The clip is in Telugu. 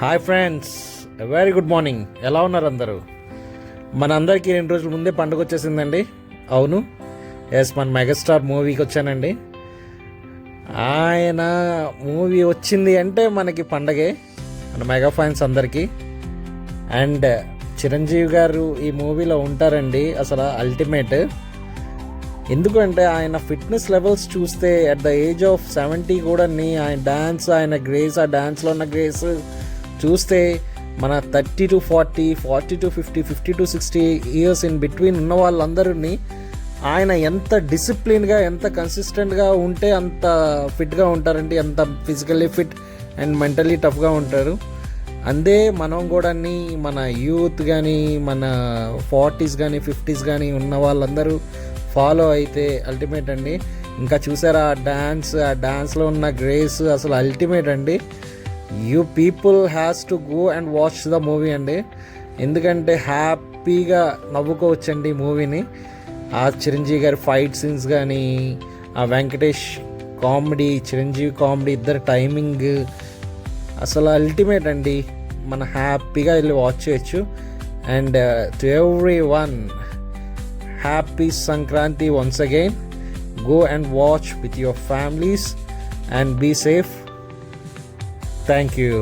Hi friends, very good morning. ఎలా ఉన్నారు అందరూ? మనందరికీ 2 రోజుల ముందే పండుగ వచ్చేసిందండి. అవును, ఎస్, మన మెగాస్టార్ మూవీకి వచ్చానండి. ఆయన మూవీ వచ్చింది అంటే మనకి పండగే, మన మెగా ఫ్యాన్స్ అందరికీ. అండ్ చిరంజీవి గారు ఈ మూవీలో ఉంటారండి. అసలు అల్టిమేట్. ఎందుకంటే ఆయన ఫిట్నెస్ లెవెల్స్ చూస్తే అట్ ద ఏజ్ ఆఫ్ 70 కూడా ఆయన డ్యాన్స్, ఆయన గ్రేస్, ఆ డ్యాన్స్లో ఉన్న గ్రేస్ చూస్తే మన 30 to 40, 40 to 50, 50 to 60 years in between ఉన్న వాళ్ళందరినీ ఆయన ఎంత డిసిప్లిన్గా, ఎంత కన్సిస్టెంట్గా ఉంటే అంత ఫిట్గా ఉంటారండి. అంత ఫిజికల్లీ ఫిట్ అండ్ మెంటలీ టఫ్గా ఉంటారు. అందే మనం కూడా మన యూత్ కానీ, మన 40s కానీ 50s కానీ ఉన్న వాళ్ళందరూ ఫాలో అయితే అల్టిమేట్ అండి. ఇంకా చూసారా ఆ డ్యాన్స్లో ఉన్న గ్రేస్ అసలు అల్టిమేట్ అండి. You people has to go and watch the movie అండి. ఎందుకంటే హ్యాపీగా నవ్వుకోవచ్చండి మూవీని. ఆ చిరంజీవి గారి ఫైట్ సీన్స్ కానీ, ఆ వెంకటేష్ కామెడీ, చిరంజీవి కామెడీ, ఇద్దరు టైమింగ్ అసలు అల్టిమేట్ అండి. మనం హ్యాపీగా వెళ్ళి వాచ్ చేయొచ్చు. And to every one, happy Sankranti once again. Go and watch with your families and be safe. Thank you.